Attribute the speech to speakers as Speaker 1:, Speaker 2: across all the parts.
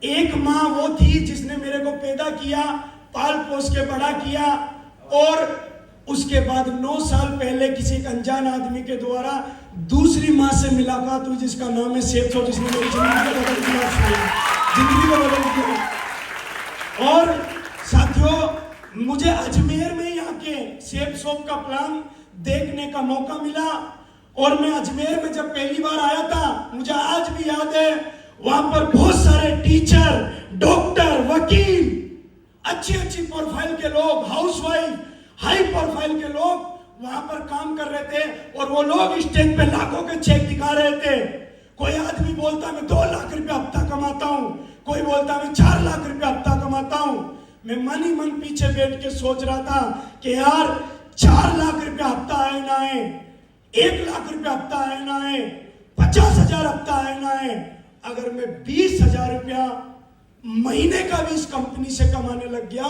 Speaker 1: एक माँ वो थी जिसने मेरे को पैदा किया, पाल पोस के बड़ा किया, और उसके बाद 9 साल पहले किसी एक अनजान आदमी के द्वारा दूसरी माँ से मुलाकात हुई जिसका नाम है सेठ साहब, जिसने मेरी जिंदगी को बदल दिया, जिंदगी को बदल दिया। और साथियों, मुझे अजमेर में यहाँ के सेठ साहब का प्लान देखने का मौका मिला, और मैं अजमेर में जब पहली बार आया था, मुझे आज भी याद है, वहां पर बहुत सारे टीचर, डॉक्टर, वकील, अच्छी अच्छी प्रोफाइल के लोग, हाउसवाइफ, हाई प्रोफाइल के लोग वहां पर काम कर रहे थे, और वो लोग स्टेज पे लाखों के चेक दिखा रहे थे। कोई आदमी बोलता मैं 2 लाख रुपया हफ्ता कमाता हूं, कोई बोलता मैं 4 लाख रुपया हफ्ता कमाता हूं। मैं मन ही मन पीछे बैठ के सोच रहा था कि यार 4 लाख रुपया हफ्ता आए ना आए, 1 लाख रुपया हफ्ता आए ना आए, 50,000 हफ्ता आए ना आए, अगर मैं 20,000 रुपया महीने का भी इस कंपनी से कमाने लग गया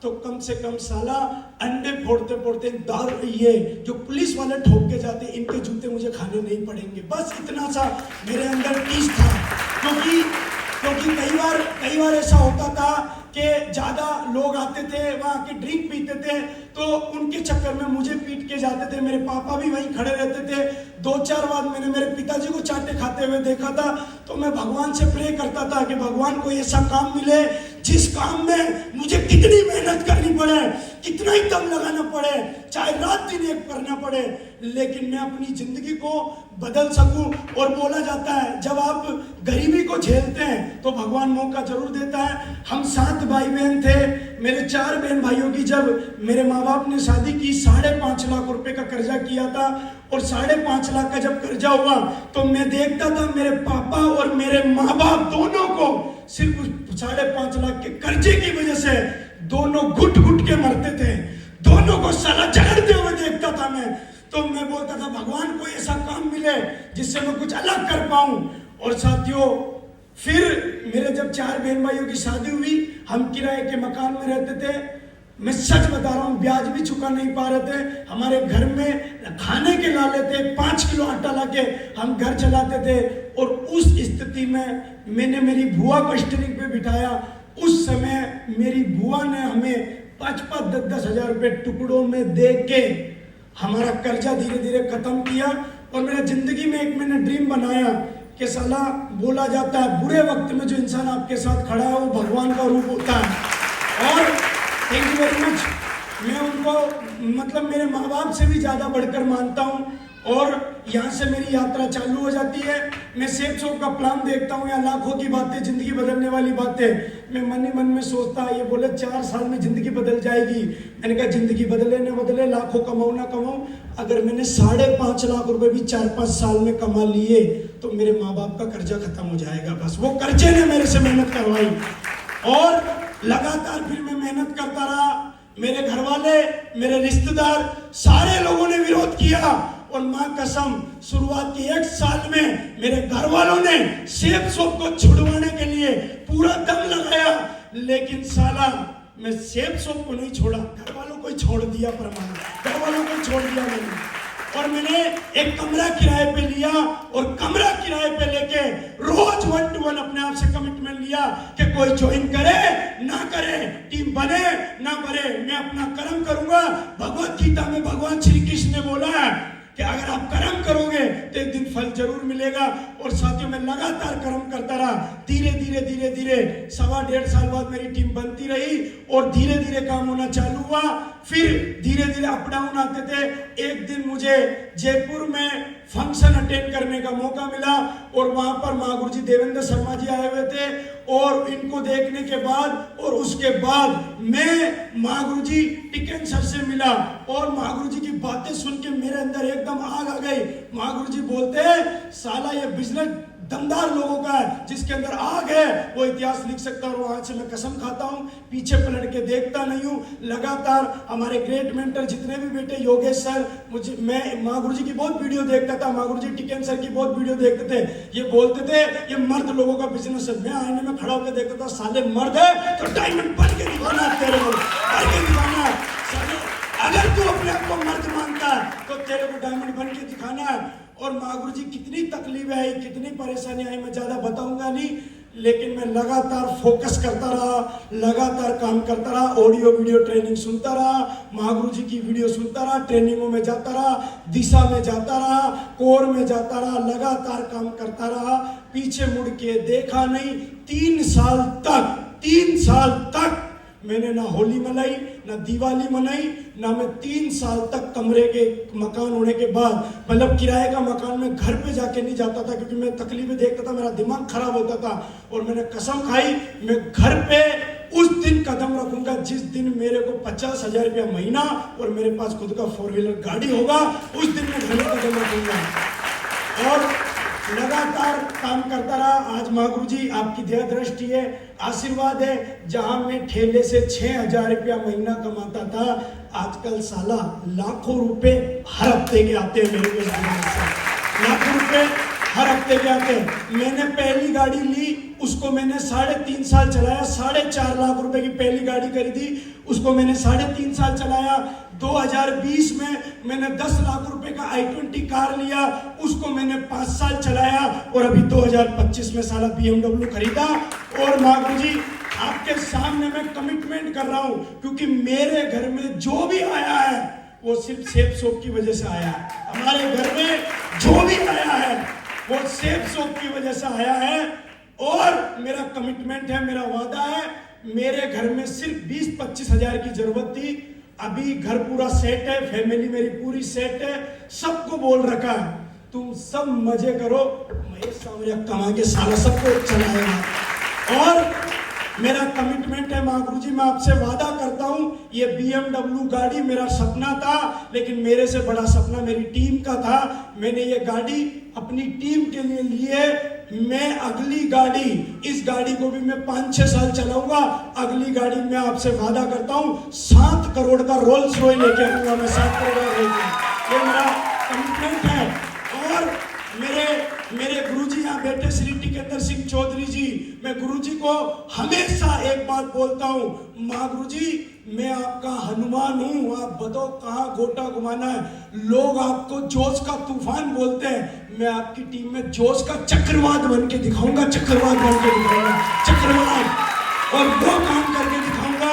Speaker 1: तो कम से कम साला अंडे फोड़ते फोड़ते दारू, ये जो पुलिस वाले ठोक के जाते इनके जूते मुझे खाने नहीं पड़ेंगे। बस इतना सा मेरे अंदर टीस था, क्योंकि कई बार ऐसा होता था कि ज्यादा लोग आते थे वहाँ के, ड्रिंक पीते थे, तो उनके चक्कर में मुझे पीट के जाते थे। मेरे पापा भी वहीं खड़े रहते थे। 2-4 बार मैंने मेरे पिताजी को चाटे खाते हुए देखा था, तो मैं भगवान से प्रे करता था कि भगवान को ऐसा काम मिले जिस काम में मुझे कितनी मेहनत करनी पड़े, कितना ही दम लगाना पड़े, चाहे रात दिन एक करना पड़े, लेकिन मैं अपनी जिंदगी को बदल सकूं। और बोला जाता है जब आप गरीबी को झेलते हैं तो भगवान मौका जरूर देता है। हम 7 भाई बहन थे। मेरे 4 बहन भाइयों की जब मेरे माँ बाप ने शादी की, 5.5 लाख रुपए का कर्जा किया था, और 5.5 लाख का जब कर्जा हुआ तो मैं देखता था मेरे पापा और मेरे माँ बाप दोनों को सिर्फ 5.5 लाख के कर्जे की वजह से दोनों घुट घुट के मरते थे, दोनों को साला झगड़ते हुए देखता था मैं। तो मैं बोलता था भगवान को ऐसा काम मिले जिससे मैं कुछ अलग कर पाऊं। और साथियों, फिर मेरे जब 4 बहन भाइयों की शादी हुई, हम किराए के मकान में रहते थे। मैं सच बता रहा हूँ, ब्याज भी चुका नहीं पा रहे थे। हमारे घर में खाने के ला लेते 5 किलो आटा लाके हम घर चलाते थे। और उस स्थिति में मैंने मेरी बुआ को स्टीयरिंग पे बिठाया। उस समय मेरी बुआ ने हमें 5-5, 10-10 हजार रुपए टुकड़ों में दे के हमारा कर्जा धीरे धीरे खत्म किया। और मेरा जिंदगी में एक मैंने ड्रीम बनाया कि साला, बोला जाता है बुरे वक्त में जो इंसान आपके साथ खड़ा है वो भगवान का रूप होता है। और थैंक यू वेरी मच। मैं उनको मतलब मेरे माँ बाप से भी ज़्यादा बढ़कर मानता हूँ। और यहाँ से मेरी यात्रा चालू हो जाती है। मैं सेठ साहब का प्लान देखता हूँ, या लाखों की बातें, जिंदगी बदलने वाली बातें। मैं मन ही मन में सोचता, ये बोले 4 साल में जिंदगी बदल जाएगी। मैंने कहा जिंदगी बदले न बदले, लाखों कमाऊँ ना कमाऊँ, अगर मैंने 5.5 लाख रुपए भी 4-5 साल में कमा लिए तो मेरे माँ बाप का कर्जा खत्म हो जाएगा। बस वो कर्जे ने मेरे से मेहनत करवाई, और लगातार फिर मैं मेहनत करता रहा। मेरे घर वाले, मेरे रिश्तेदार, सारे लोगों ने विरोध किया। और मां कसम, शुरुआत के 1 साल में मेरे घर वालों ने सेठ साहब को छुड़वाने के लिए पूरा दम लगाया, लेकिन साला मैं सेठ साहब को नहीं छोड़ा, घर वालों को ही छोड़ दिया। परमाणु घर वालों को छोड़ दिया मैंने। और मैंने एक कमरा किराए पे लिया, और कमरा किराए पे लेके रोज 1 to 1 अपने आप से कमिटमेंट लिया कि कोई ज्वाइन करे ना करे, टीम बने ना बने, मैं अपना कर्म करूंगा। भगवत गीता में भगवान श्री कृष्ण ने बोला है कि अगर आप कर्म करोगे तो एक दिन फल जरूर मिलेगा। और साथियों, मैं लगातार कर्म करता रहा। धीरे धीरे 1.5 साल बाद मेरी टीम बनती रही, और धीरे धीरे काम होना चालू हुआ। फिर धीरे धीरे अप डाउन आते थे। एक दिन मुझे जयपुर में फंक्शन अटेंड करने का मौका मिला, और वहां पर महागुरु जी देवेंद्र शर्मा जी आए हुए थे। और इनको देखने के बाद और उसके बाद मैं महागुरु जी टिकन सर से मिला, और महागुरु जी की बातें सुन के मेरे अंदर एकदम आग आ गई। महागुरु जी बोलते हैं, साला ये बिजनेस दमदार लोगों का है, जिसके अंदर आग है वो इतिहास लिख सकता है। और वहां से मैं कसम खाता हूं, पीछे पलट के देखता नहीं हूं। लगातार हमारे ग्रेट मेंटर जितने भी बेटे, योगेश सर, मैं महागुरु जी की बहुत वीडियो देखता था, महागुरु जी टिकन सर की बहुत वीडियो देखते थे। ये बोलते थे ये मर्द लोगों का बिजनेस है। मैं आईने में खड़ा होकर देखता था, साले मर्द है तो डायमंड बन के दिखाना, तेरे को बन के दिखाना। अगर तू अपने आप को मर्द मानता है तो तेरे को डायमंड बन के दिखाना है। और महागुरु जी कितनी तकलीफ आई, कितनी परेशानी आई, मैं ज्यादा बताऊंगा नहीं। लेकिन मैं लगातार फोकस करता रहा, लगातार काम करता रहा, ऑडियो वीडियो ट्रेनिंग सुनता रहा, महागुरु जी की वीडियो सुनता रहा, ट्रेनिंगों में जाता रहा, दिशा में जाता रहा, कोर में जाता रहा, लगातार काम करता रहा, पीछे मुड़ के देखा नहीं। 3 साल तक मैंने ना होली मनाई, ना दिवाली मनाई, ना मैं 3 साल तक कमरे के मकान होने के बाद, मतलब किराए का मकान में घर पे जाके नहीं जाता था, क्योंकि मैं तकलीफें देखता था, मेरा दिमाग खराब होता था। और मैंने कसम खाई, मैं घर पे उस दिन कदम रखूंगा जिस दिन मेरे को 50,000 रुपया महीना और मेरे पास खुद का 4 व्हीलर गाड़ी होगा, उस दिन मैं घर में कदम रखूंगा। और लगातार काम करता रहा। आज महागुरु जी आपकी दया दृष्टि है, आशीर्वाद है। जहां मैं ठेले से 6,000 रुपया महीना कमाता था, आजकल साला लाखों रुपए हर हफ्ते के आते हैं मेरे पास। लाखों रुपए हर हफ्ते के आते हैं। मैंने पहली गाड़ी ली, उसको मैंने 3.5 साल चलाया। 4.5 लाख रुपए की पहली गाड़ी खरीदी, उसको मैंने 3.5 साल चलाया। 2020 में मैंने 10 लाख रुपए का i20 कार लिया, उसको मैंने 5 साल चलाया। और अभी 2025 में साला BMW खरीदा। और महागुरु जी आपके सामने मैं कमिटमेंट कर रहा हूं, क्योंकि मेरे घर में जो भी आया है वो सिर्फ सेफ सोप की वजह से आया है। हमारे घर में जो भी आया है वो सेफ सोप की वजह से आया है। और मेरा कमिटमेंट है, मेरा वादा है, मेरे घर में सिर्फ 20-25 हजार की जरूरत थी। अभी घर पूरा सेट है, फैमिली मेरी पूरी सेट है, सबको बोल रखा है तुम सब मजे करो, मैं सामने कमा के सारा सबको चलाएगा। और मेरा कमिटमेंट है महागुरु जी, मैं आपसे वादा करता हूं, ये BMW गाड़ी मेरा सपना था, लेकिन मेरे से बड़ा सपना मेरी टीम का था। मैंने ये गाड़ी अपनी टीम के लिए ली है। मैं अगली गाड़ी, इस गाड़ी को भी मैं 5-6 साल चलाऊंगा। अगली गाड़ी मैं आपसे वादा करता हूं 7 करोड़ का रोल्स रॉयस लेके आऊंगा मैं, 7 करोड़ का लेके। ये मेरा कमिटमेंट है। और मेरे गुरुजी यहाँ बैठे श्री टिकेंद्र सिंह चौधरी जी, मैं गुरुजी को हमेशा एक बात बोलता हूँ, माँ गुरुजी मैं आपका हनुमान हूँ, आप बताओ कहाँ गोटा घुमाना है। लोग आपको जोश का तूफान बोलते हैं, मैं आपकी टीम में जोश का चक्रवात बन के दिखाऊंगा, चक्रवात बन के दिखाऊंगा, चक्रवात। और वो काम करके दिखाऊंगा,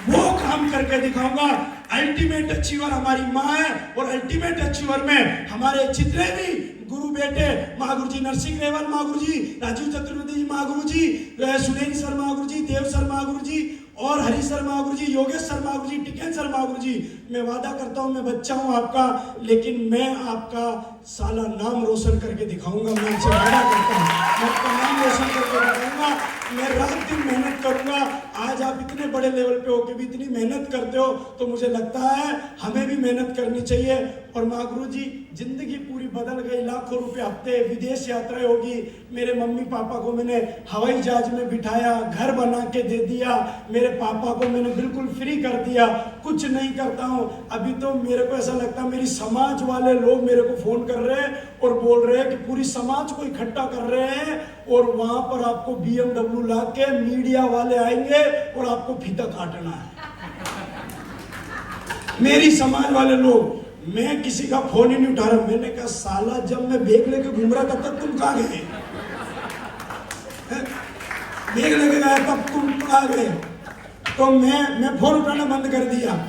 Speaker 1: वो काम करके दिखाऊंगा। अल्टीमेट अचीवर हमारी माँ है, और अल्टीमेट अचीवर में हमारे जितने भी गुरु बेटे, महागुरु जी नरसिंह रेवल महागुरु जी, राजीव चतुर्वेदी जी महागुरु जी, सुनील सर महागुरु जी, देव सर महागुरु जी, और हरि सर महागुरु जी, योगेश सर महागुरु जी, टिकेन सर महागुरु जी। मैं वादा करता हूं, मैं बच्चा हूं आपका, लेकिन मैं आपका साला नाम रोशन करके दिखाऊंगा। मैं आपसे वादा करता हूं, मैं आपका नाम रोशन करके दिखाऊंगा। मैं रात दिन मेहनत करूंगा। आज आप इतने बड़े लेवल पे होके भी इतनी मेहनत करते हो, तो मुझे लगता है हमें भी मेहनत करनी चाहिए। और महागुरु जी जिंदगी पूरी बदल गई, लाखों रुपए हफ्ते विदेश यात्राएं होगी। मेरे मम्मी पापा को मैंने हवाई जहाज में बिठाया, घर बना के दे दिया, मेरे पापा को मैंने बिल्कुल फ्री कर दिया, कुछ नहीं करता हूँ। अभी तो मेरे को ऐसा लगता है मेरी समाज वाले लोग मेरे को फोन कर रहे हैं और बोल रहे हैं कि पूरी समाज को इकट्ठा कर रहे हैं, और वहां पर आपको BMW ला के मीडिया वाले आएंगे और आपको फीता काटना है। मेरी समाज वाले लोग, मैं किसी का फोन ही नहीं उठा रहा। मैंने कहा साला जब मैं बैग लेके घूम रहा था तब तुम कहाँ गए? बैग लेके गया तब तुम कहाँ गए? तो मैं फोन उठाना बंद कर दिया,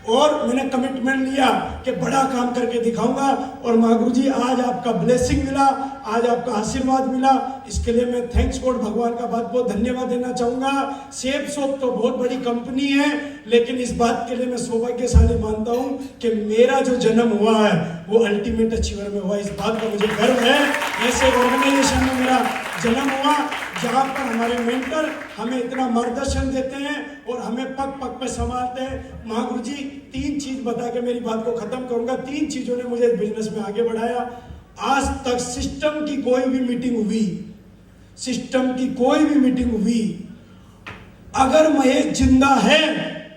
Speaker 1: और मैंने कमिटमेंट लिया कि बड़ा काम करके दिखाऊंगा। और महागुरु जी आज आपका ब्लेसिंग मिला, आज आपका आशीर्वाद मिला, इसके लिए मैं थैंक्स गॉड भगवान का बहुत बहुत धन्यवाद देना चाहूंगा। सेफ सोप तो बहुत बड़ी कंपनी है, लेकिन इस बात के लिए मैं सौभाग्यशाली मानता हूं कि मेरा जो जन्म हुआ है वो अल्टीमेट अचीवर में हुआ। इस बात का मुझे गर्व है। ऐसे ऑर्गेनाइजेशन में मेरा जन्म हुआ जहां पर हमारे मेंटर हमें इतना मार्गदर्शन देते हैं और हमें पग पग पे संभालते हैं। महागुरु जी 3 चीज बता के मेरी बात को खत्म करूंगा। 3 चीजों ने मुझे बिजनेस में आगे बढ़ाया। आज तक सिस्टम की कोई भी मीटिंग हुई, सिस्टम की कोई भी मीटिंग हुई, अगर महेश जिंदा है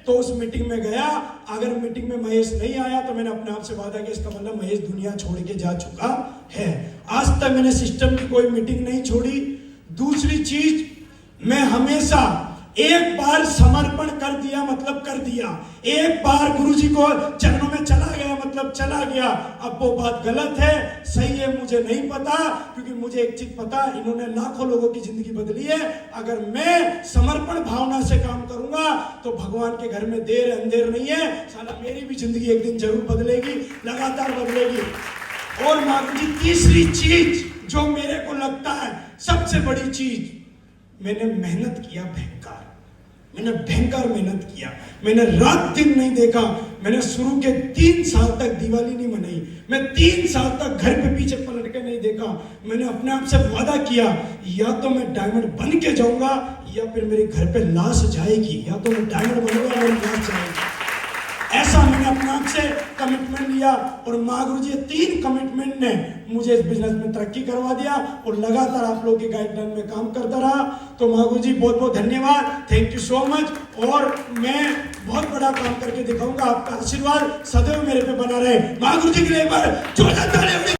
Speaker 1: तो उस मीटिंग में गया, अगर मीटिंग में महेश नहीं आया तो मैंने अपने आप से वादा किया, इसका मतलब महेश दुनिया छोड़ के जा चुका है। आज तक मैंने सिस्टम की कोई मीटिंग नहीं छोड़ी। दूसरी चीज, मैं हमेशा एक बार समर्पण कर दिया मतलब कर दिया। एक बार गुरुजी को चरणों में चला गया मतलब मतलब चला गया। अब वो बात गलत है, सही है, मुझे नहीं पता, क्योंकि मुझे एक चीज पता, इन्होंने लाखों लोगों की जिंदगी बदली है। अगर मैं समर्पण भावना से काम करूंगा तो भगवान के घर में देर अंधेर नहीं है, साला मेरी भी जिंदगी एक दिन जरूर बदलेगी, लगातार बदलेगी। और माधव जी, तीसरी चीज जो मेरे को लगता है सबसे बड़ी चीज, मैंने मेहनत किया भयंकर, मैंने भयंकर मेहनत किया, मैंने रात दिन नहीं देखा। मैंने शुरू के 3 साल तक दिवाली नहीं मनाई, मैं 3 साल तक घर पे पीछे पलट के नहीं देखा। मैंने अपने आप से वादा किया, या तो मैं डायमंड बन के जाऊंगा या फिर मेरे घर पे लाश जाएगी, या तो मैं डायमंड बनूंगा मेरी लाश जाएगी। ऐसा मैंने अपने आप से कमिटमेंट लिया, और महागुरु जी 3 कमिटमेंट ने मुझे इस बिजनेस में तरक्की करवा दिया, और लगातार आप लोगों के गाइडलाइन में काम करता रहा। तो महागुरु जी बहुत बहुत धन्यवाद, थैंक यू सो मच। और मैं बहुत बड़ा काम करके दिखाऊंगा, आपका आशीर्वाद सदैव मेरे पे बना रहे। महागुरु जी के लिए एक बार जोरदार ताली।